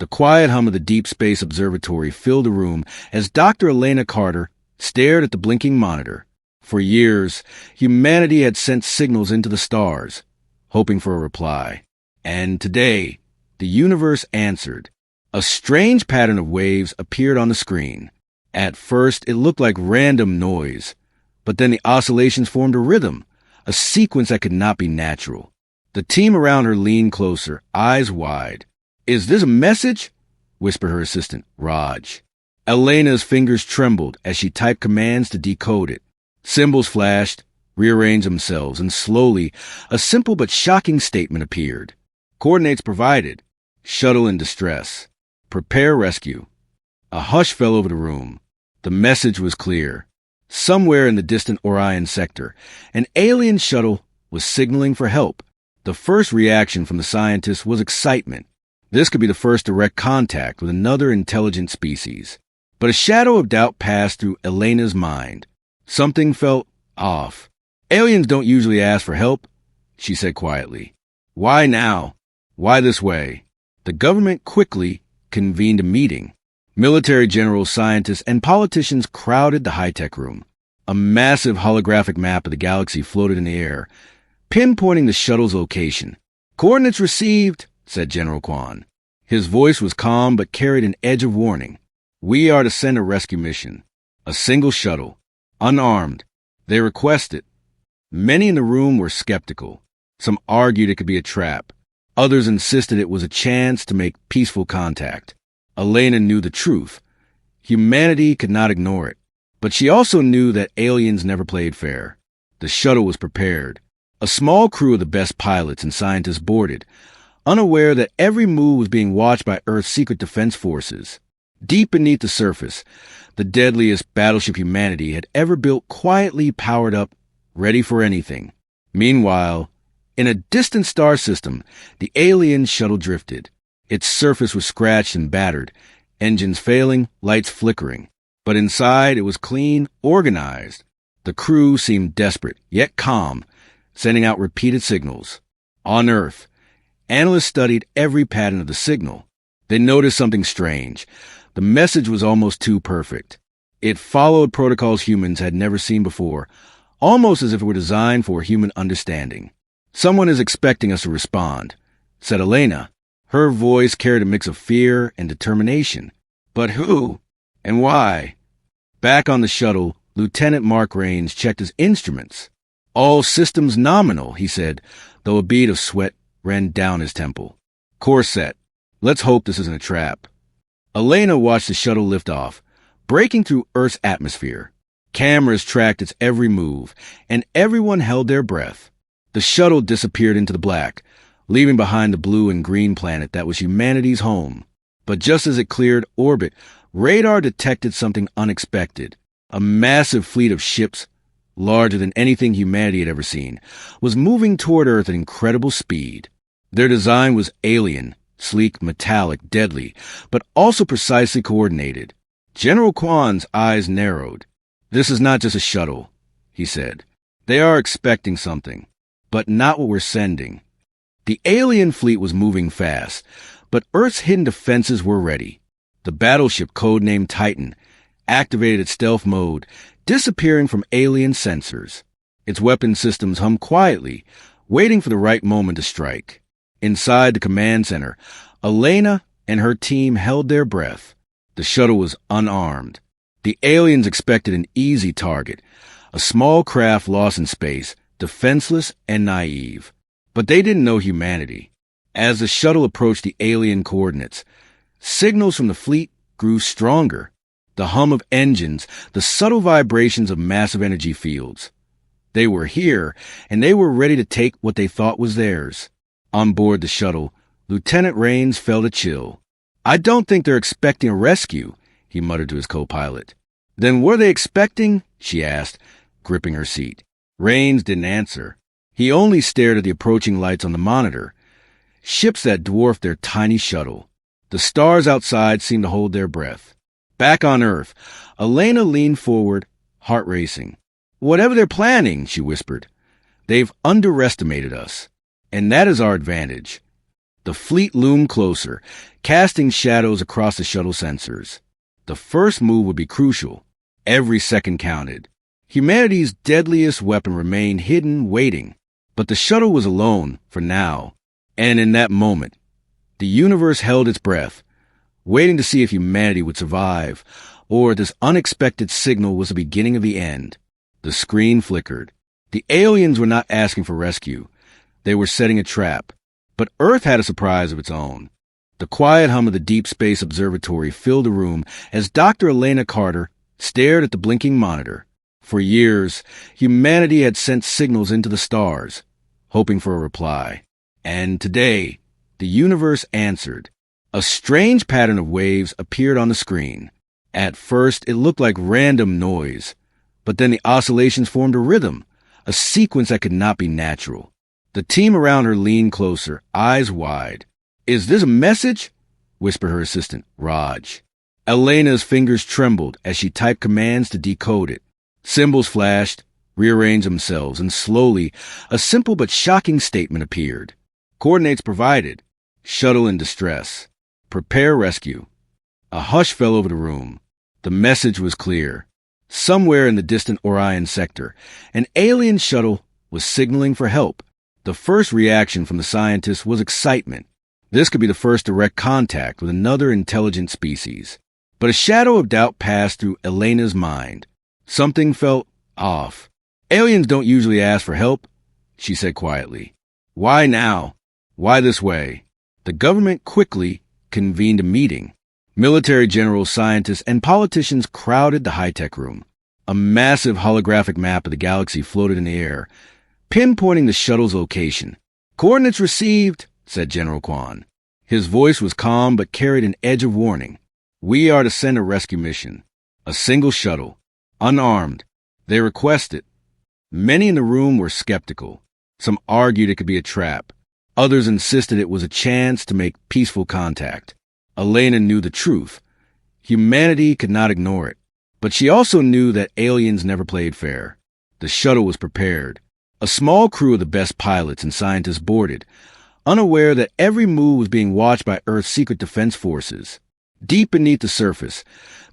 The quiet hum of the Deep Space Observatory filled the room as Dr. Elena Carter stared at the blinking monitor. For years, humanity had sent signals into the stars, hoping for a reply. And today, the universe answered. A strange pattern of waves appeared on the screen. At first, it looked like random noise, but then the oscillations formed a rhythm, a sequence that could not be natural. The team around her leaned closer, eyes wide. "Is this a message?" whispered her assistant, Raj. Elena's fingers trembled as she typed commands to decode it. Symbols flashed, rearranged themselves, and slowly, a simple but shocking statement appeared. Coordinates provided. Shuttle in distress. Prepare rescue. A hush fell over the room. The message was clear. Somewhere in the distant Orion sector, an alien shuttle was signaling for help. The first reaction from the scientists was excitement. This could be the first direct contact with another intelligent species. But a shadow of doubt passed through Elena's mind. Something felt off. "Aliens don't usually ask for help," she said quietly. "Why now? Why this way?" The government quickly convened a meeting. Military generals, scientists, and politicians crowded the high-tech room. A massive holographic map of the galaxy floated in the air, pinpointing the shuttle's location. "Coordinates received," said General Kwan. His voice was calm but carried an edge of warning. "We are to send a rescue mission. A single shuttle. Unarmed. They request it." Many in the room were skeptical. Some argued it could be a trap. Others insisted it was a chance to make peaceful contact. Elena knew the truth. Humanity could not ignore it. But she also knew that aliens never played fair. The shuttle was prepared. A small crew of the best pilots and scientists boarded, unaware that every move was being watched by Earth's secret defense forces. Deep beneath the surface, the deadliest battleship humanity had ever built quietly powered up, ready for anything. Meanwhile, in a distant star system, the alien shuttle drifted. Its surface was scratched and battered, engines failing, lights flickering. But inside, it was clean, organized. The crew seemed desperate, yet calm, sending out repeated signals. On Earth, analysts studied every pattern of the signal. They noticed something strange. The message was almost too perfect. It followed protocols humans had never seen before, almost as if it were designed for human understanding. "Someone is expecting us to respond," said Elena. Her voice carried a mix of fear and determination. "But who? And why?" Back on the shuttle, Lieutenant Mark Raines checked his instruments. "All systems nominal," he said, though a bead of sweat ran down his temple. "Course set. Let's hope this isn't a trap." Elena watched the shuttle lift off, breaking through Earth's atmosphere. Cameras tracked its every move, and everyone held their breath. The shuttle disappeared into the black, leaving behind the blue and green planet that was humanity's home. But just as it cleared orbit, radar detected something unexpected. A massive fleet of ships, larger than anything humanity had ever seen, was moving toward Earth at incredible speed. Their design was alien, sleek, metallic, deadly, but also precisely coordinated. General Kwan's eyes narrowed. "This is not just a shuttle," he said. "They are expecting something, but not what we're sending." The alien fleet was moving fast, but Earth's hidden defenses were ready. The battleship, codenamed Titan, activated its stealth mode, disappearing from alien sensors. Its weapon systems hummed quietly, waiting for the right moment to strike. Inside the command center, Elena and her team held their breath. The shuttle was unarmed. The aliens expected an easy target, a small craft lost in space, defenseless and naive. But they didn't know humanity. As the shuttle approached the alien coordinates, signals from the fleet grew stronger. The hum of engines, the subtle vibrations of massive energy fields. They were here, and they were ready to take what they thought was theirs. On board the shuttle, Lieutenant Raines felt a chill. "I don't think they're expecting a rescue," he muttered to his co-pilot. "Then what are they expecting?" she asked, gripping her seat. Raines didn't answer. He only stared at the approaching lights on the monitor. Ships that dwarfed their tiny shuttle. The stars outside seemed to hold their breath. Back on Earth, Elena leaned forward, heart racing. "Whatever they're planning," she whispered, "they've underestimated us. And that is our advantage." The fleet loomed closer, casting shadows across the shuttle sensors. The first move would be crucial. Every second counted. Humanity's deadliest weapon remained hidden, waiting. But the shuttle was alone, for now. And in that moment, the universe held its breath, waiting to see if humanity would survive, or this unexpected signal was the beginning of the end. The screen flickered. The aliens were not asking for rescue. They were setting a trap. But Earth had a surprise of its own. The quiet hum of the Deep Space Observatory filled the room as Dr. Elena Carter stared at the blinking monitor. For years, humanity had sent signals into the stars, hoping for a reply. And today, the universe answered. A strange pattern of waves appeared on the screen. At first, it looked like random noise, but then the oscillations formed a rhythm, a sequence that could not be natural. The team around her leaned closer, eyes wide. "Is this a message?" whispered her assistant, Raj. Elena's fingers trembled as she typed commands to decode it. Symbols flashed, rearranged themselves, and slowly, a simple but shocking statement appeared. Coordinates provided. Shuttle in distress. Prepare rescue. A hush fell over the room. The message was clear. Somewhere in the distant Orion sector, an alien shuttle was signaling for help. The first reaction from the scientists was excitement. This could be the first direct contact with another intelligent species. But a shadow of doubt passed through Elena's mind. Something felt off. "Aliens don't usually ask for help," she said quietly. "Why now? Why this way?" The government quickly convened a meeting. Military generals, scientists, and politicians crowded the high-tech room. A massive holographic map of the galaxy floated in the air, pinpointing the shuttle's location. "Coordinates received," said General Kwan. His voice was calm but carried an edge of warning. "We are to send a rescue mission. A single shuttle. Unarmed. They request it." Many in the room were skeptical. Some argued it could be a trap. Others insisted it was a chance to make peaceful contact. Elena knew the truth. Humanity could not ignore it. But she also knew that aliens never played fair. The shuttle was prepared. A small crew of the best pilots and scientists boarded, unaware that every move was being watched by Earth's secret defense forces. Deep beneath the surface,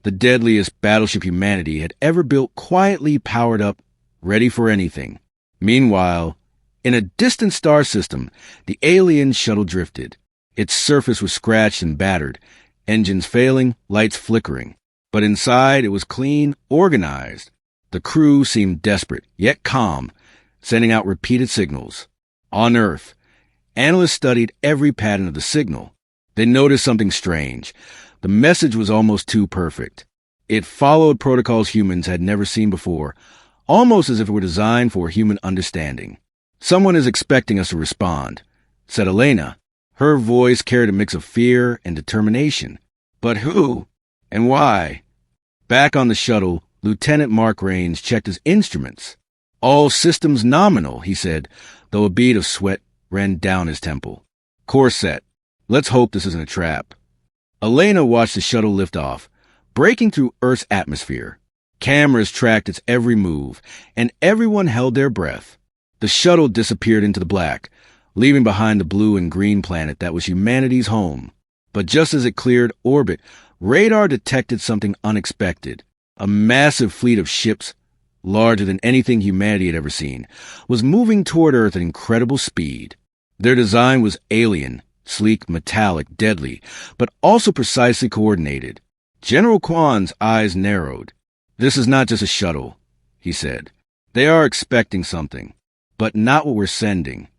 the deadliest battleship humanity had ever built quietly powered up, ready for anything. Meanwhile, in a distant star system, the alien shuttle drifted. Its surface was scratched and battered, engines failing, lights flickering. But inside, it was clean, organized. The crew seemed desperate, yet calm, sending out repeated signals. On Earth, analysts studied every pattern of the signal. They noticed something strange. The message was almost too perfect. It followed protocols humans had never seen before, almost as if it were designed for human understanding. "Someone is expecting us to respond," said Elena. Her voice carried a mix of fear and determination. "But who? And why?" Back on the shuttle, Lieutenant Mark Raines checked his instruments. "All systems nominal," he said, though a bead of sweat ran down his temple. "Course set. Let's hope this isn't a trap." Elena watched the shuttle lift off, breaking through Earth's atmosphere. Cameras tracked its every move, and everyone held their breath. The shuttle disappeared into the black, leaving behind the blue and green planet that was humanity's home. But just as it cleared orbit, radar detected something unexpected. A massive fleet of ships, larger than anything humanity had ever seen, was moving toward Earth at incredible speed. Their design was alien, sleek, metallic, deadly, but also precisely coordinated. General Kwan's eyes narrowed. "This is not just a shuttle," he said. "They are expecting something, but not what we're sending."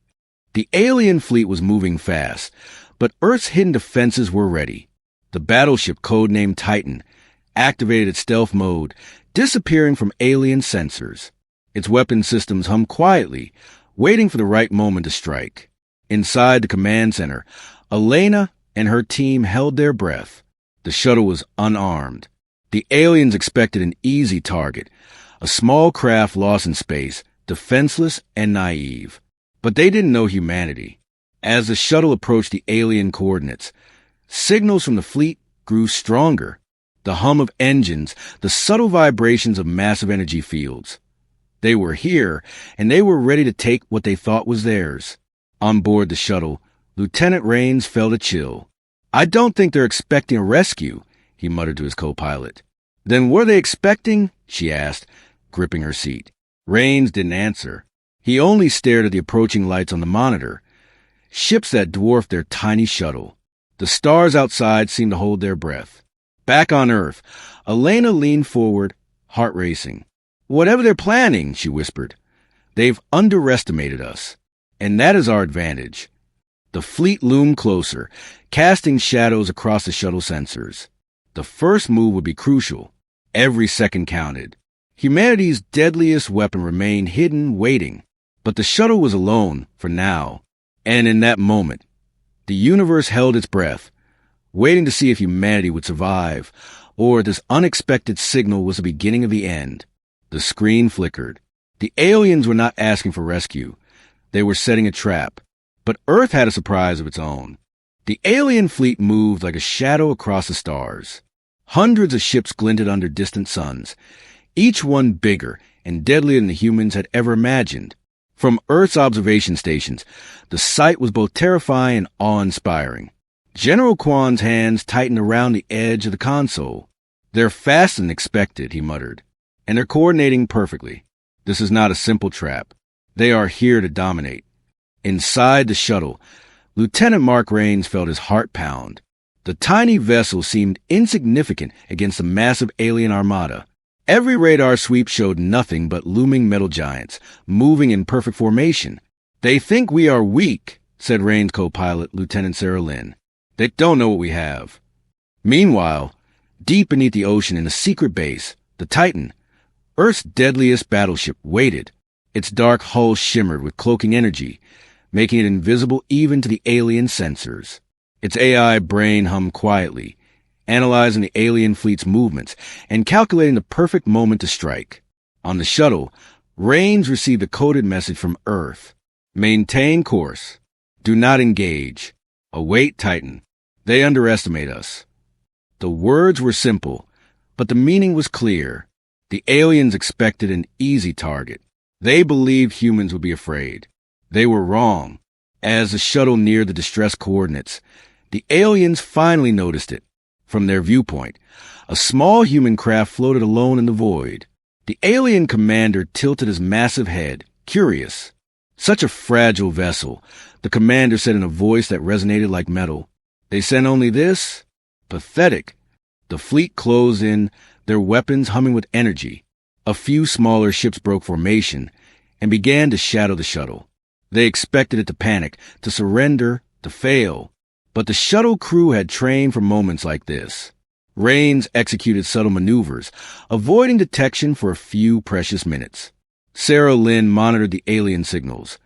The alien fleet was moving fast, but Earth's hidden defenses were ready. The battleship, codenamed Titan, activated its stealth mode, disappearing from alien sensors. Its weapon systems hummed quietly, waiting for the right moment to strike. Inside the command center, Elena and her team held their breath. The shuttle was unarmed. The aliens expected an easy target, a small craft lost in space, defenseless and naive. But they didn't know humanity. As the shuttle approached the alien coordinates, signals from the fleet grew stronger. The hum of engines, the subtle vibrations of massive energy fields. They were here, and they were ready to take what they thought was theirs. On board the shuttle, Lieutenant Raines felt a chill. "I don't think they're expecting a rescue," he muttered to his co-pilot. "Then what are they expecting?" she asked, gripping her seat. Raines didn't answer. He only stared at the approaching lights on the monitor. Ships that dwarfed their tiny shuttle. The stars outside seemed to hold their breath. Back on Earth, Elena leaned forward, heart racing. "Whatever they're planning," she whispered, "they've underestimated us. And that is our advantage." The fleet loomed closer, casting shadows across the shuttle sensors. The first move would be crucial. Every second counted. Humanity's deadliest weapon remained hidden, waiting. But the shuttle was alone, for now. And in that moment, the universe held its breath, waiting to see if humanity would survive, or this unexpected signal was the beginning of the end. The screen flickered. The aliens were not asking for rescue. They were setting a trap. But Earth had a surprise of its own. The alien fleet moved like a shadow across the stars. Hundreds of ships glinted under distant suns, each one bigger and deadlier than the humans had ever imagined. From Earth's observation stations, the sight was both terrifying and awe-inspiring. General Kwan's hands tightened around the edge of the console. "They're faster than expected," he muttered, "and they're coordinating perfectly. This is not a simple trap. They are here to dominate." Inside the shuttle, Lieutenant Mark Raines felt his heart pound. The tiny vessel seemed insignificant against the massive alien armada. Every radar sweep showed nothing but looming metal giants, moving in perfect formation. "They think we are weak," said Raines' co-pilot, Lieutenant Sarah Lynn. "They don't know what we have." Meanwhile, deep beneath the ocean in a secret base, the Titan, Earth's deadliest battleship, waited. Its dark hull shimmered with cloaking energy, making it invisible even to the alien sensors. Its AI brain hummed quietly, analyzing the alien fleet's movements and calculating the perfect moment to strike. On the shuttle, Raines received a coded message from Earth. "Maintain course. Do not engage. Await Titan. They underestimate us." The words were simple, but the meaning was clear. The aliens expected an easy target. They believed humans would be afraid. They were wrong. As the shuttle neared the distress coordinates, the aliens finally noticed it. From their viewpoint, a small human craft floated alone in the void. The alien commander tilted his massive head, curious. "Such a fragile vessel," the commander said in a voice that resonated like metal. "They sent only this? Pathetic." The fleet closed in, their weapons humming with energy. A few smaller ships broke formation and began to shadow the shuttle. They expected it to panic, to surrender, to fail. But the shuttle crew had trained for moments like this. Raines executed subtle maneuvers, avoiding detection for a few precious minutes. Sarah Lynn monitored the alien signals,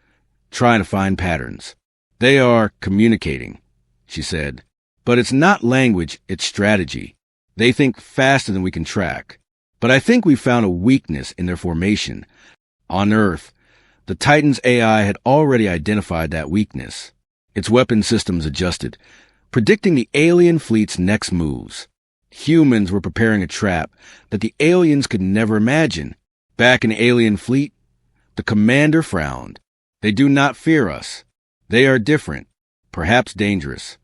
trying to find patterns. "They are communicating," she said. "But it's not language, it's strategy. They think faster than we can track. But I think we found a weakness in their formation. On Earth, the Titan's AI had already identified that weakness. Its weapon systems adjusted, predicting the alien fleet's next moves. Humans were preparing a trap that the aliens could never imagine. Back in the alien fleet, the commander frowned. "They do not fear us. They are different, perhaps dangerous."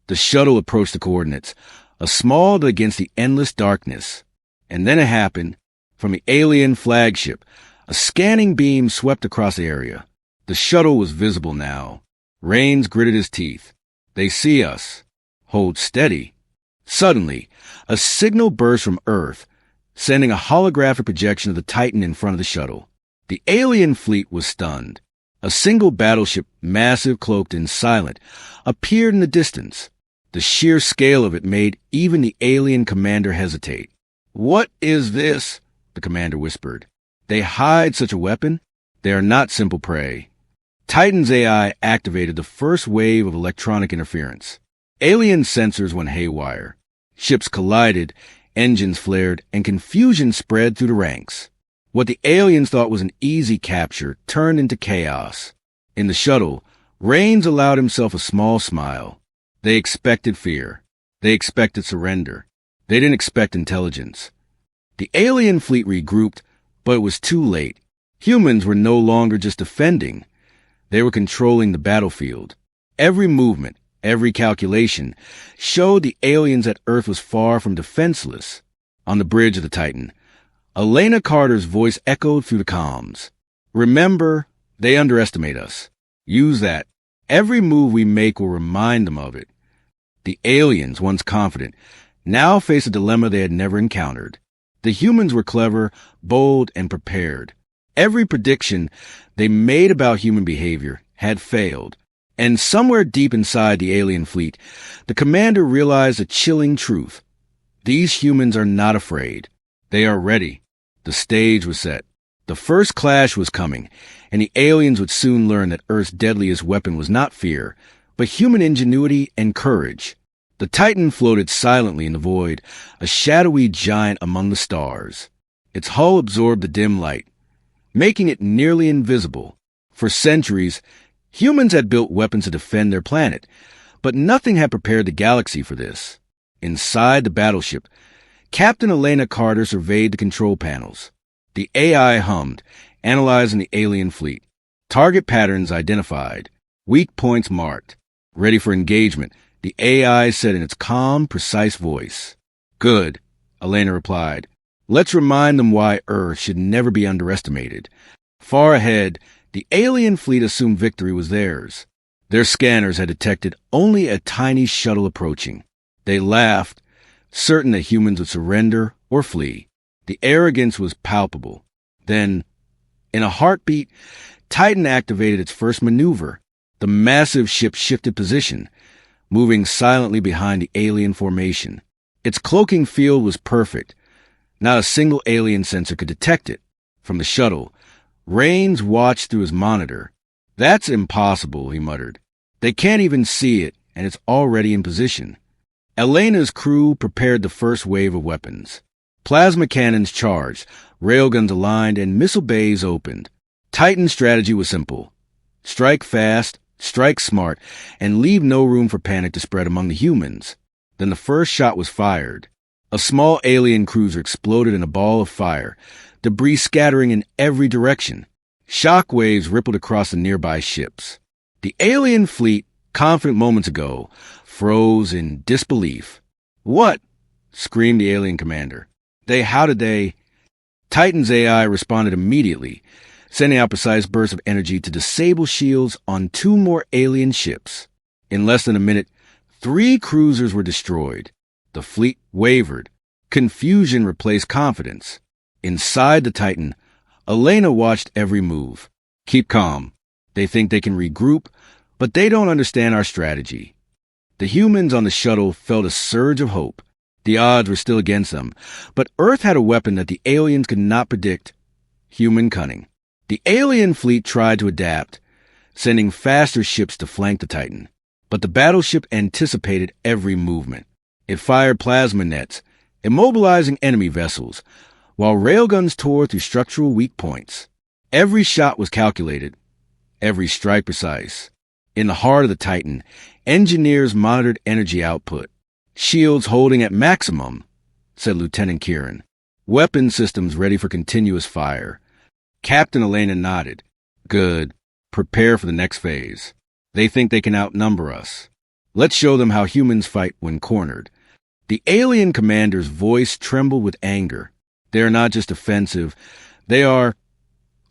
The shuttle approached the coordinates, a small dot against the endless darkness. And then it happened. From the alien flagship, a scanning beam swept across the area. The shuttle was visible now. Raines gritted his teeth. "They see us. Hold steady." Suddenly, a signal burst from Earth, sending a holographic projection of the Titan in front of the shuttle. The alien fleet was stunned. A single battleship, massive, cloaked, and silent, appeared in the distance. The sheer scale of it made even the alien commander hesitate. "What is this?" the commander whispered. "They hide such a weapon? They are not simple prey." Titan's AI activated the first wave of electronic interference. Alien sensors went haywire. Ships collided, engines flared, and confusion spread through the ranks. What the aliens thought was an easy capture turned into chaos. In the shuttle, Raines allowed himself a small smile. They expected fear. They expected surrender. They didn't expect intelligence. The alien fleet regrouped, but it was too late. Humans were no longer just defending. They were controlling the battlefield. Every movement, every calculation, showed the aliens that Earth was far from defenseless. On the bridge of the Titan, Elena Carter's voice echoed through the comms. Remember, they underestimate us. Use that. Every move we make will remind them of it. The aliens, once confident, now face a dilemma they had never encountered. The humans were clever, bold, and prepared. Every prediction they made about human behavior had failed. And somewhere deep inside the alien fleet, the commander realized a chilling truth. These humans are not afraid. They are ready. The stage was set. The first clash was coming, and the aliens would soon learn that Earth's deadliest weapon was not fear, but human ingenuity and courage. The Titan floated silently in the void, a shadowy giant among the stars. Its hull absorbed the dim light, making it nearly invisible. For centuries, humans had built weapons to defend their planet, but nothing had prepared the galaxy for this. Inside the battleship, Captain Elena Carter surveyed the control panels. The AI hummed, analyzing the alien fleet. Target patterns identified. Weak points marked. Ready for engagement, the AI said in its calm, precise voice. Good, Elena replied. Let's remind them why Earth should never be underestimated. Far ahead, the alien fleet assumed victory was theirs. Their scanners had detected only a tiny shuttle approaching. They laughed, certain that humans would surrender or flee. The arrogance was palpable. Then, in a heartbeat, Titan activated its first maneuver. The massive ship shifted position, moving silently behind the alien formation. Its cloaking field was perfect. Not a single alien sensor could detect it. From the shuttle, Raines watched through his monitor. That's impossible, he muttered. They can't even see it, and it's already in position. Elena's crew prepared the first wave of weapons. Plasma cannons charged, railguns aligned, and missile bays opened. Titan's strategy was simple. Strike fast, strike smart, and leave no room for panic to spread among the humans. Then the first shot was fired. A small alien cruiser exploded in a ball of fire, debris scattering in every direction. Shock waves rippled across the nearby ships. The alien fleet, confident moments ago, froze in disbelief. What? Screamed the alien commander. How did they? Titan's AI responded immediately, sending out precise bursts of energy to disable shields on 2 more alien ships. In less than a minute, 3 cruisers were destroyed. The fleet wavered. Confusion replaced confidence. Inside the Titan, Elena watched every move. Keep calm. They think they can regroup, but they don't understand our strategy. The humans on the shuttle felt a surge of hope. The odds were still against them, but Earth had a weapon that the aliens could not predict: human cunning. The alien fleet tried to adapt, sending faster ships to flank the Titan. But the battleship anticipated every movement. It fired plasma nets, immobilizing enemy vessels, while railguns tore through structural weak points. Every shot was calculated, every strike precise. In the heart of the Titan, engineers monitored energy output. Shields holding at maximum, said Lieutenant Kieran. Weapon systems ready for continuous fire. Captain Elena nodded. Good. Prepare for the next phase. They think they can outnumber us. Let's show them how humans fight when cornered. The alien commander's voice trembled with anger. They are not just offensive. They are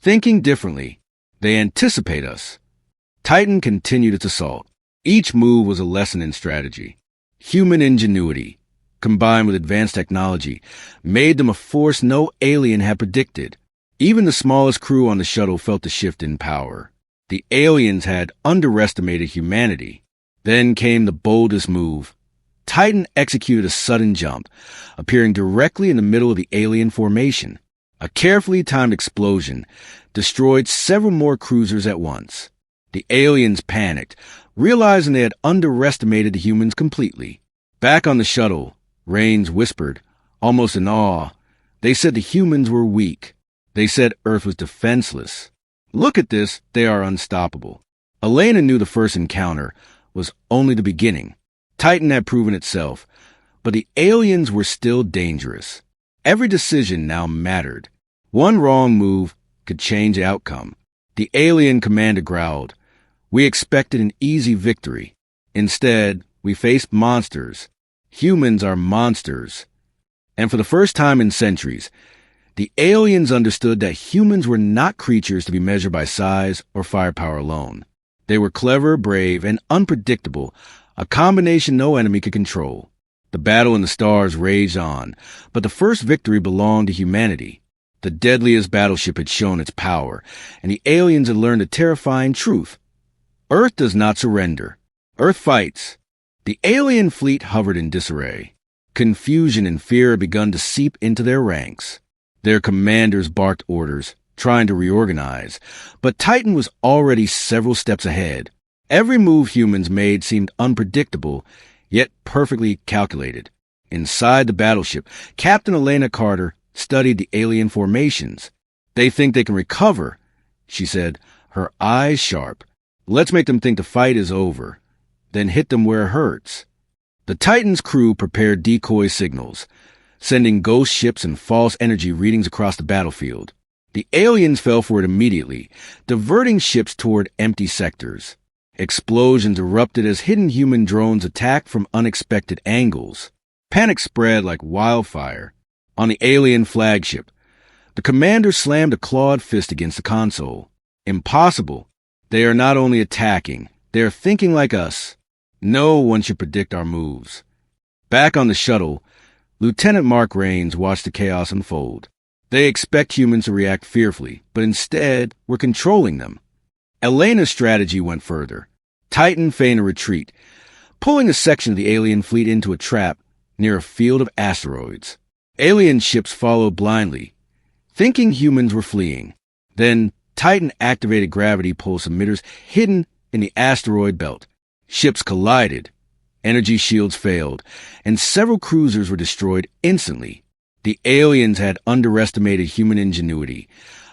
thinking differently. They anticipate us. Titan continued its assault. Each move was a lesson in strategy. Human ingenuity, combined with advanced technology, made them a force no alien had predicted. Even the smallest crew on the shuttle felt the shift in power. The aliens had underestimated humanity. Then came the boldest move. Titan executed a sudden jump, appearing directly in the middle of the alien formation. A carefully timed explosion destroyed several more cruisers at once. The aliens panicked, realizing they had underestimated the humans completely. Back on the shuttle, Raines whispered, almost in awe. They said the humans were weak. They said Earth was defenseless. Look at this, they are unstoppable. Elena knew the first encounter was only the beginning. Titan had proven itself, but the aliens were still dangerous. Every decision now mattered. One wrong move could change the outcome. The alien commander growled, We expected an easy victory. Instead, we faced monsters. Humans are monsters. And for the first time in centuries, the aliens understood that humans were not creatures to be measured by size or firepower alone. They were clever, brave, and unpredictable, a combination no enemy could control. The battle in the stars raged on, but the first victory belonged to humanity. The Deadliest Battleship had shown its power, and the aliens had learned a terrifying truth. Earth does not surrender. Earth fights. The alien fleet hovered in disarray. Confusion and fear had begun to seep into their ranks. Their commanders barked orders, trying to reorganize, but Titan was already several steps ahead. Every move humans made seemed unpredictable, yet perfectly calculated. Inside the battleship, Captain Elena Carter studied the alien formations. "They think they can recover," she said, her eyes sharp. "Let's make them think the fight is over, then hit them where it hurts." The Titan's crew prepared decoy signals, sending ghost ships and false energy readings across the battlefield. The aliens fell for it immediately, diverting ships toward empty sectors. Explosions erupted as hidden human drones attacked from unexpected angles. Panic spread like wildfire. On the alien flagship, the commander slammed a clawed fist against the console. "Impossible. They are not only attacking, they are thinking like us. No one should predict our moves." Back on the shuttle, Lieutenant Mark Raines watched the chaos unfold. They expect humans to react fearfully, but instead, we're controlling them. Elena's strategy went further. Titan feigned a retreat, pulling a section of the alien fleet into a trap near a field of asteroids. Alien ships followed blindly, thinking humans were fleeing. Then Titan activated gravity pulse emitters hidden in the asteroid belt. Ships collided, energy shields failed, and several cruisers were destroyed instantly. The aliens had underestimated human ingenuity,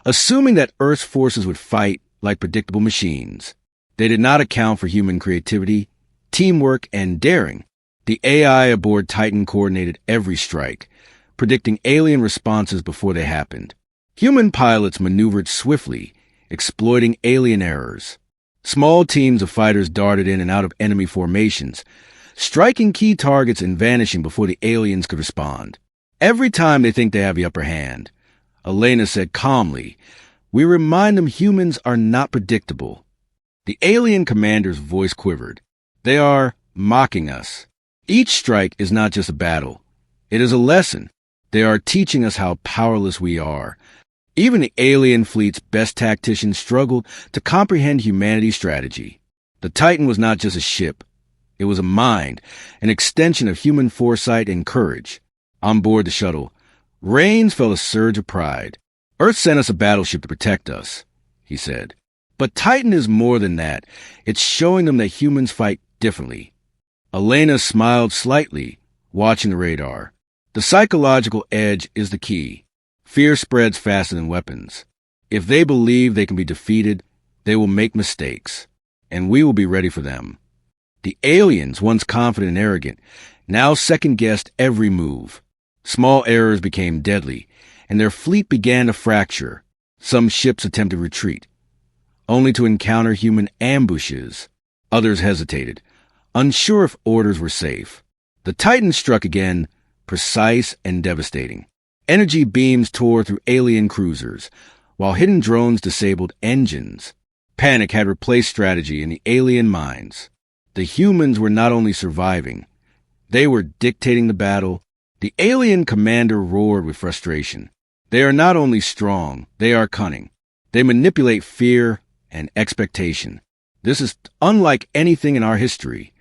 assuming that Earth's forces would fight like predictable machines. They did not account for human creativity, teamwork, and daring. The AI aboard Titan coordinated every strike, predicting alien responses before they happened. Human pilots maneuvered swiftly, exploiting alien errors. Small teams of fighters darted in and out of enemy formations, striking key targets and vanishing before the aliens could respond. "Every time they think they have the upper hand," Elena said calmly, "we remind them humans are not predictable." The alien commander's voice quivered. "They are mocking us. Each strike is not just a battle. It is a lesson. They are teaching us how powerless we are." Even the alien fleet's best tacticians struggled to comprehend humanity's strategy. The Titan was not just a ship. It was a mind, an extension of human foresight and courage. On board the shuttle, Raines felt a surge of pride. "Earth sent us a battleship to protect us," he said. "But Titan is more than that. It's showing them that humans fight differently." Elena smiled slightly, watching the radar. "The psychological edge is the key. Fear spreads faster than weapons. If they believe they can be defeated, they will make mistakes, and we will be ready for them." The aliens, once confident and arrogant, now second-guessed every move. Small errors became deadly, and their fleet began to fracture. Some ships attempted retreat, only to encounter human ambushes. Others hesitated, unsure if orders were safe. The Titan struck again, precise and devastating. Energy beams tore through alien cruisers, while hidden drones disabled engines. Panic had replaced strategy in the alien minds. The humans were not only surviving, they were dictating the battle. The alien commander roared with frustration. "They are not only strong, they are cunning. They manipulate fear and expectation. This is unlike anything in our history."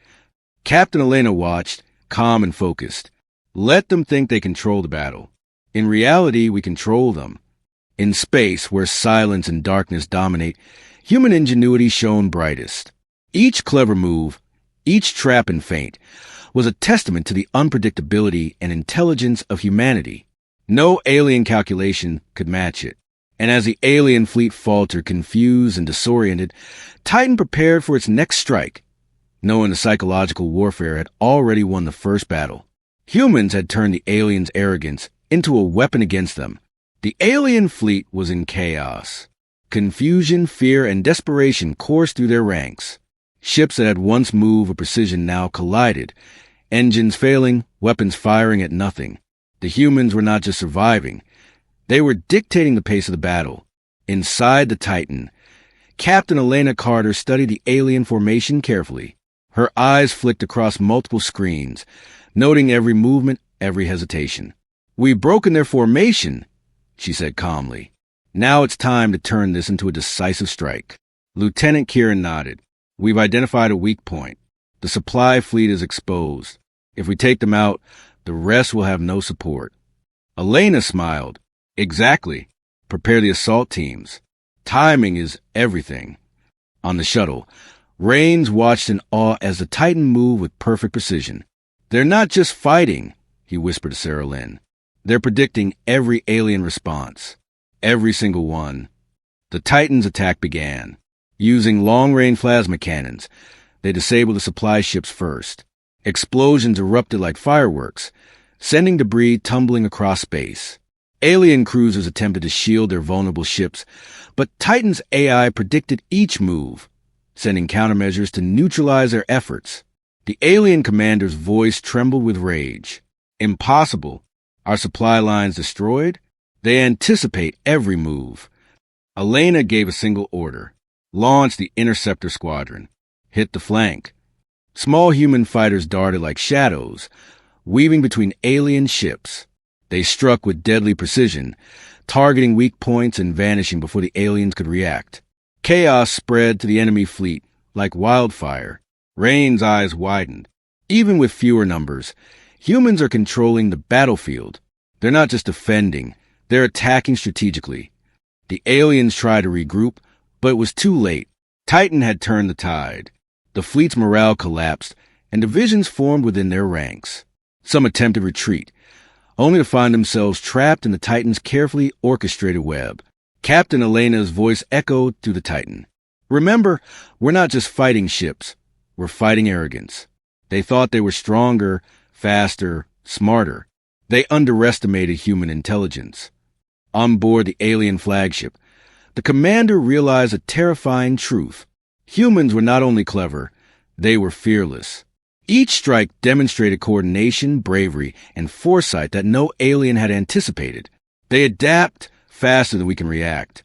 Captain Elena watched, calm and focused. "Let them think they control the battle. In reality, we control them." In space, where silence and darkness dominate, human ingenuity shone brightest. Each clever move, each trap and feint, was a testament to the unpredictability and intelligence of humanity. No alien calculation could match it. And as the alien fleet faltered, confused and disoriented, Titan prepared for its next strike, knowing the psychological warfare had already won the first battle. Humans had turned the aliens' arrogance into a weapon against them. The alien fleet was in chaos. Confusion, fear, and desperation coursed through their ranks. Ships that had once moved with precision now collided, engines failing, weapons firing at nothing. The humans were not just surviving, they were dictating the pace of the battle. Inside the Titan, Captain Elena Carter studied the alien formation carefully. Her eyes flicked across multiple screens, noting every movement, every hesitation. "We've broken their formation," she said calmly. "Now it's time to turn this into a decisive strike." Lieutenant Kieran nodded. "We've identified a weak point. The supply fleet is exposed. If we take them out, the rest will have no support." Elena smiled. "Exactly. Prepare the assault teams. Timing is everything." On the shuttle, Raines watched in awe as the Titan moved with perfect precision. "They're not just fighting," he whispered to Sarah Lynn. "They're predicting every alien response. Every single one." The Titan's attack began. Using long-range plasma cannons, they disabled the supply ships first. Explosions erupted like fireworks, sending debris tumbling across space. Alien cruisers attempted to shield their vulnerable ships, but Titan's AI predicted each move, sending countermeasures to neutralize their efforts. The alien commander's voice trembled with rage. "Impossible. Our supply lines destroyed? They anticipate every move." Elena gave a single order. "Launch the interceptor squadron. Hit the flank." Small human fighters darted like shadows, weaving between alien ships. They struck with deadly precision, targeting weak points and vanishing before the aliens could react. Chaos spread to the enemy fleet like wildfire. Rain's eyes widened. Even with fewer numbers, humans are controlling the battlefield. They're not just defending, they're attacking strategically. The aliens tried to regroup, but it was too late. Titan had turned the tide. The fleet's morale collapsed, and divisions formed within their ranks. Some attempted retreat, only to find themselves trapped in the Titan's carefully orchestrated web. Captain Elena's voice echoed through the Titan. "Remember, we're not just fighting ships. We're fighting arrogance." They thought they were stronger, faster, smarter. They underestimated human intelligence. On board the alien flagship, the commander realized a terrifying truth. Humans were not only clever, they were fearless. Each strike demonstrated coordination, bravery, and foresight that no alien had anticipated. "They adapt faster than we can react,"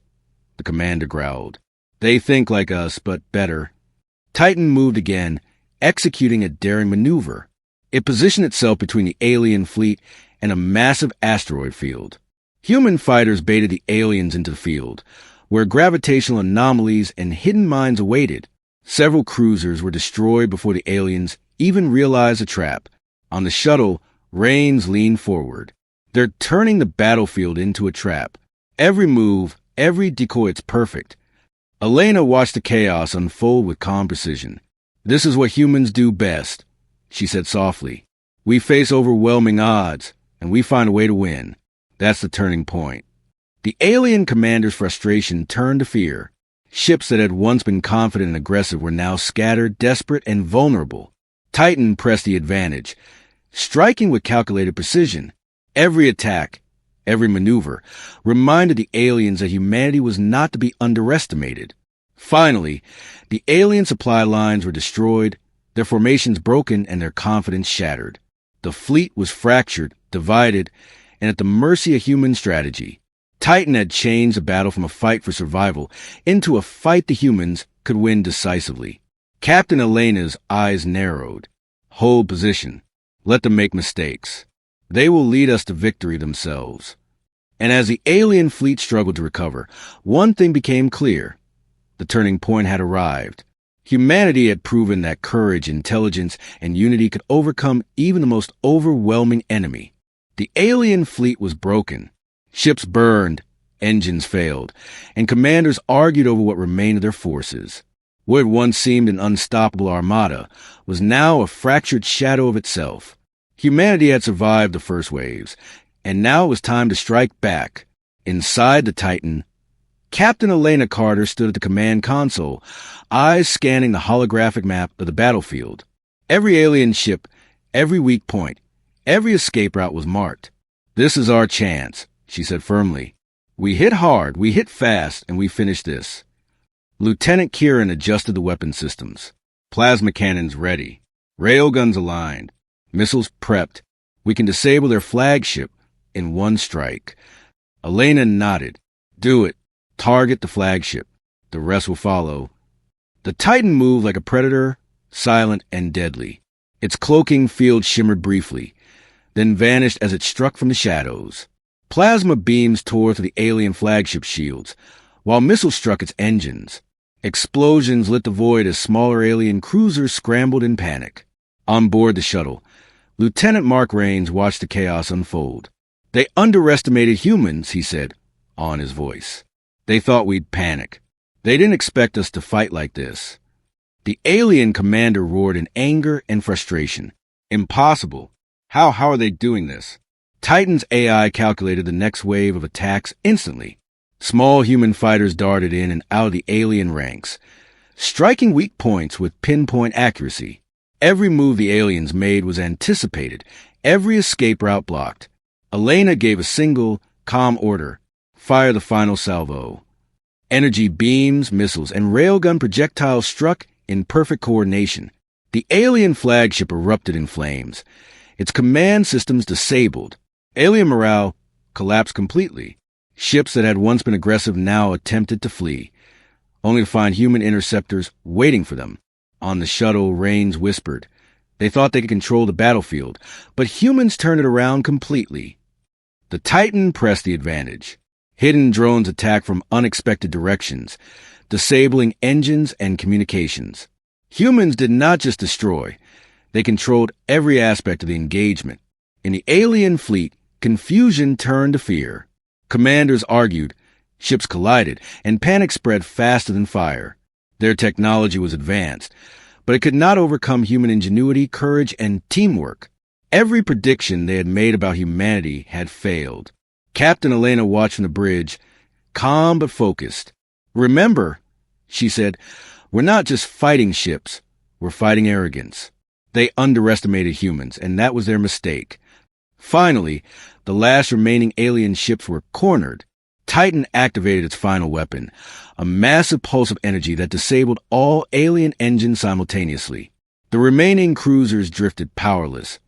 the commander growled. "They think like us, but better." Titan moved again, executing a daring maneuver. It positioned itself between the alien fleet and a massive asteroid field. Human fighters baited the aliens into the field, where gravitational anomalies and hidden mines awaited. Several cruisers were destroyed before the aliens even realized the trap. On the shuttle, Raines leaned forward. "They're turning the battlefield into a trap. Every move, every decoy, it's perfect." Elena watched the chaos unfold with calm precision. "This is what humans do best," she said softly. "We face overwhelming odds, and we find a way to win. That's the turning point." The alien commander's frustration turned to fear. Ships that had once been confident and aggressive were now scattered, desperate, and vulnerable. Titan pressed the advantage, striking with calculated precision. Every attack, every maneuver, reminded the aliens that humanity was not to be underestimated. Finally, the alien supply lines were destroyed, their formations broken, and their confidence shattered. The fleet was fractured, divided, and at the mercy of human strategy. Titan had changed the battle from a fight for survival into a fight the humans could win decisively. Captain Elena's eyes narrowed. "Hold position. Let them make mistakes. They will lead us to victory themselves." And as the alien fleet struggled to recover, one thing became clear. The turning point had arrived. Humanity had proven that courage, intelligence, and unity could overcome even the most overwhelming enemy. The alien fleet was broken. Ships burned, engines failed, and commanders argued over what remained of their forces. What had once seemed an unstoppable armada was now a fractured shadow of itself. Humanity had survived the first waves, and now it was time to strike back. Inside the Titan, Captain Elena Carter stood at the command console, eyes scanning the holographic map of the battlefield. Every alien ship, every weak point, every escape route was marked. "This is our chance," she said firmly. We hit hard, we hit fast, and we finished this. Lieutenant Kieran adjusted the weapon systems. Plasma cannons ready. Railguns aligned. Missiles prepped. We can disable their flagship in one strike. Elena nodded. Do it. Target the flagship. The rest will follow. The Titan moved like a predator, silent and deadly. Its cloaking field shimmered briefly, then vanished as it struck from the shadows. Plasma beams tore through the alien flagship shields, while missiles struck its engines. Explosions lit the void as smaller alien cruisers scrambled in panic. On board the shuttle, Lieutenant Mark Raines watched the chaos unfold. They underestimated humans, he said, on his voice. They thought we'd panic. They didn't expect us to fight like this. The alien commander roared in anger and frustration. Impossible. How are they doing this? Titan's AI calculated the next wave of attacks instantly. Small human fighters darted in and out of the alien ranks, striking weak points with pinpoint accuracy. Every move the aliens made was anticipated, every escape route blocked. Elena gave a single, calm order. Fire the final salvo. Energy beams, missiles, and railgun projectiles struck in perfect coordination. The alien flagship erupted in flames, its command systems disabled. Alien morale collapsed completely. Ships that had once been aggressive now attempted to flee, only to find human interceptors waiting for them. On the shuttle, Raines whispered. They thought they could control the battlefield, but humans turned it around completely. The Titan pressed the advantage. Hidden drones attacked from unexpected directions, disabling engines and communications. Humans did not just destroy. They controlled every aspect of the engagement. In the alien fleet, confusion turned to fear. Commanders argued, ships collided, and panic spread faster than fire. Their technology was advanced, but it could not overcome human ingenuity, courage, and teamwork. Every prediction they had made about humanity had failed. Captain Elena watched from the bridge, calm but focused. Remember, she said, we're not just fighting ships, we're fighting arrogance. They underestimated humans, and that was their mistake. Finally, the last remaining alien ships were cornered. Titan activated its final weapon, a massive pulse of energy that disabled all alien engines simultaneously. The remaining cruisers drifted powerless,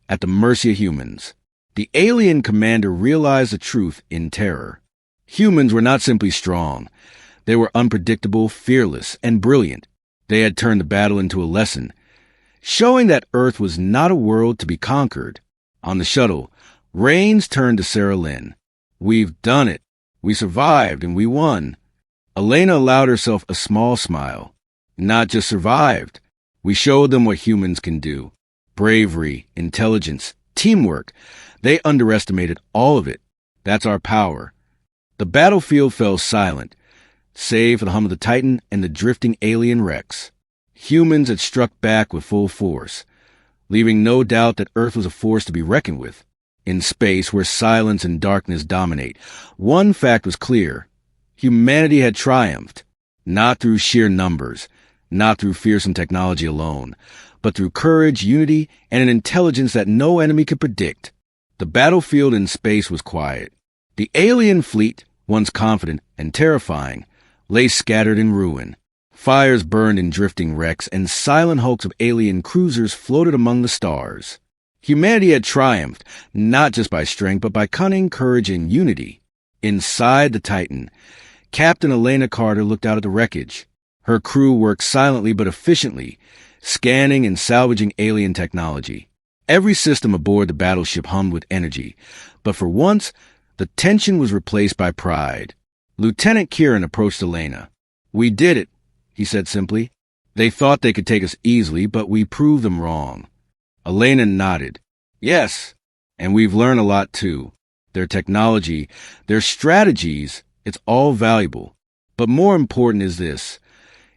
at the mercy of humans. The alien commander realized the truth in terror. Humans were not simply strong. They were unpredictable, fearless, and brilliant. They had turned the battle into a lesson, showing that Earth was not a world to be conquered. On the shuttle, Raines turned to Sarah Lynn. We've done it. We survived and we won. Elena allowed herself a small smile. Not just survived. We showed them what humans can do. Bravery, intelligence, teamwork. They underestimated all of it. That's our power. The battlefield fell silent, save for the hum of the Titan and the drifting alien wrecks. Humans had struck back with full force, leaving no doubt that Earth was a force to be reckoned with. In space, where silence and darkness dominate, one fact was clear. Humanity had triumphed, not through sheer numbers, not through fearsome technology alone, but through courage, unity, and an intelligence that no enemy could predict. The battlefield in space was quiet. The alien fleet, once confident and terrifying, lay scattered in ruin. Fires burned in drifting wrecks, and silent hulks of alien cruisers floated among the stars. Humanity had triumphed, not just by strength, but by cunning, courage, and unity. Inside the Titan, Captain Elena Carter looked out at the wreckage. Her crew worked silently but efficiently, scanning and salvaging alien technology. Every system aboard the battleship hummed with energy, but for once, the tension was replaced by pride. Lieutenant Kieran approached Elena. We did it, he said simply. They thought they could take us easily, but we proved them wrong. Elena nodded. Yes, and we've learned a lot too. Their technology, their strategies, it's all valuable. But more important is this.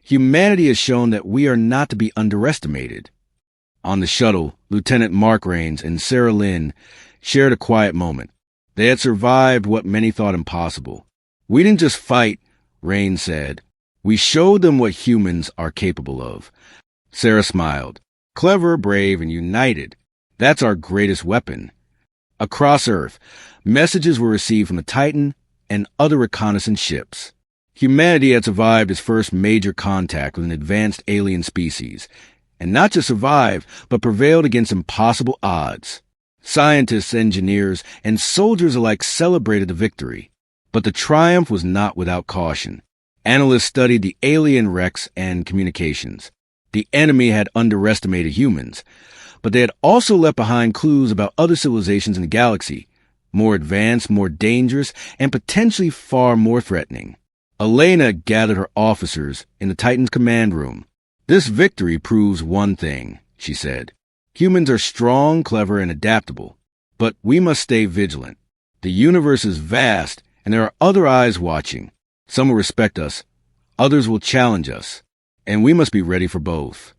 Humanity has shown that we are not to be underestimated. On the shuttle, Lieutenant Mark Raines and Sarah Lynn shared a quiet moment. They had survived what many thought impossible. We didn't just fight, Raines said. We showed them what humans are capable of. Sarah smiled. Clever, brave, and united. That's our greatest weapon. Across Earth, messages were received from the Titan and other reconnaissance ships. Humanity had survived its first major contact with an advanced alien species, and not just survived, but prevailed against impossible odds. Scientists, engineers, and soldiers alike celebrated the victory. But the triumph was not without caution. Analysts studied the alien wrecks and communications. The enemy had underestimated humans, but they had also left behind clues about other civilizations in the galaxy, more advanced, more dangerous, and potentially far more threatening. Elena gathered her officers in the Titan's command room. "This victory proves one thing," she said. "Humans are strong, clever, and adaptable, but we must stay vigilant. The universe is vast, and there are other eyes watching. Some will respect us, others will challenge us, and we must be ready for both."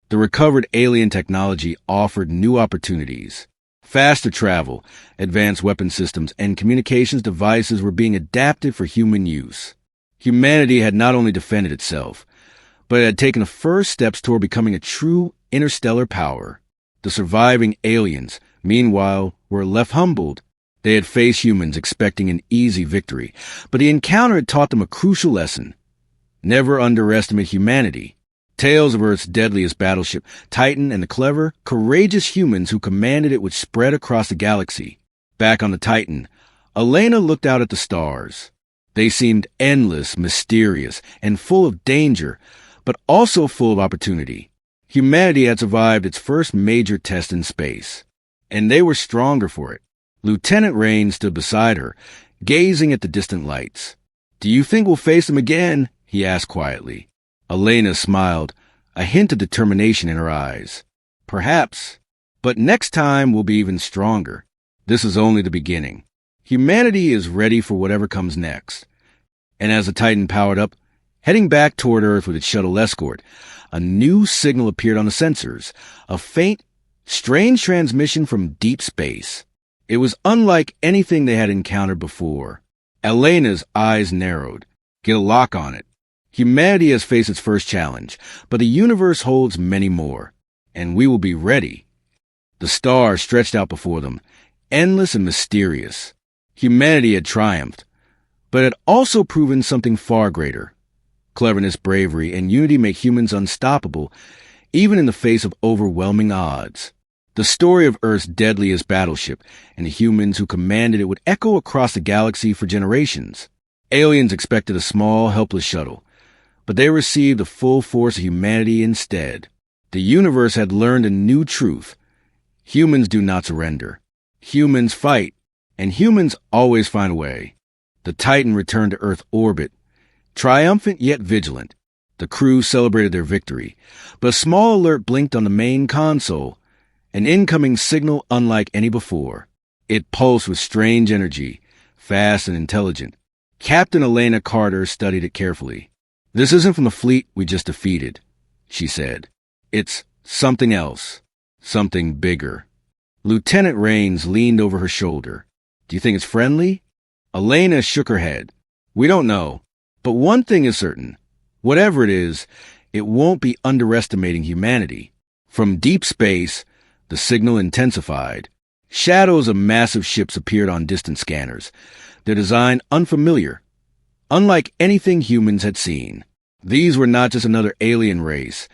The recovered alien technology offered new opportunities. Faster travel, advanced weapon systems, and communications devices were being adapted for human use. Humanity had not only defended itself, but it had taken the first steps toward becoming a true interstellar power. The surviving aliens, meanwhile, were left humbled. They had faced humans expecting an easy victory, but the encounter had taught them a crucial lesson. Never underestimate humanity. Tales of Earth's deadliest battleship, Titan, and the clever, courageous humans who commanded it would spread across the galaxy. Back on the Titan, Elena looked out at the stars. They seemed endless, mysterious, and full of danger, but also full of opportunity. Humanity had survived its first major test in space, and they were stronger for it. Lieutenant Rain stood beside her, gazing at the distant lights. "Do you think we'll face them again?" he asked quietly. Elena smiled, a hint of determination in her eyes. "Perhaps, but next time we'll be even stronger. This is only the beginning. Humanity is ready for whatever comes next." And as the Titan powered up, heading back toward Earth with its shuttle escort, a new signal appeared on the sensors, a faint, strange transmission from deep space. It was unlike anything they had encountered before. Elena's eyes narrowed. "Get a lock on it. Humanity has faced its first challenge, but the universe holds many more, and we will be ready." The stars stretched out before them, endless and mysterious. Humanity had triumphed, but had also proven something far greater. Cleverness, bravery, and unity make humans unstoppable, even in the face of overwhelming odds. The story of Earth's deadliest battleship and the humans who commanded it would echo across the galaxy for generations. Aliens expected a small, helpless shuttle, but they received the full force of humanity instead. The universe had learned a new truth. Humans do not surrender. Humans fight, and humans always find a way. The Titan returned to Earth orbit, triumphant yet vigilant. The crew celebrated their victory, but a small alert blinked on the main console, an incoming signal unlike any before. It pulsed with strange energy, fast and intelligent. Captain Elena Carter studied it carefully. "This isn't from the fleet we just defeated," she said. "It's something else, something bigger." Lieutenant Rains leaned over her shoulder. "Do you think it's friendly?" Elena shook her head. "We don't know, but one thing is certain. Whatever it is, it won't be underestimating humanity." From deep space, the signal intensified. Shadows of massive ships appeared on distant scanners, their design unfamiliar, unlike anything humans had seen. These were not just another alien race.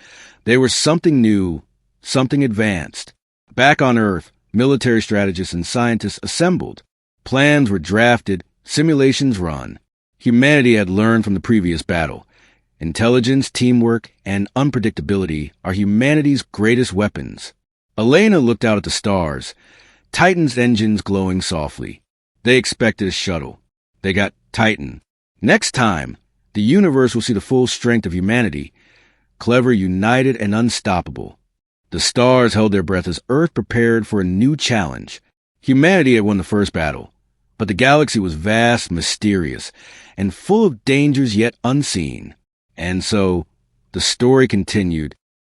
They were something new, something advanced. Back on Earth, military strategists and scientists assembled. Plans were drafted, simulations run. Humanity had learned from the previous battle. Intelligence, teamwork, and unpredictability are humanity's greatest weapons. Elena looked out at the stars, Titan's engines glowing softly. They expected a shuttle. They got Titan. Next time, the universe will see the full strength of humanity, clever, united, and unstoppable. The stars held their breath as Earth prepared for a new challenge. Humanity had won the first battle, but the galaxy was vast, mysterious, and full of dangers yet unseen. And so, the story continued,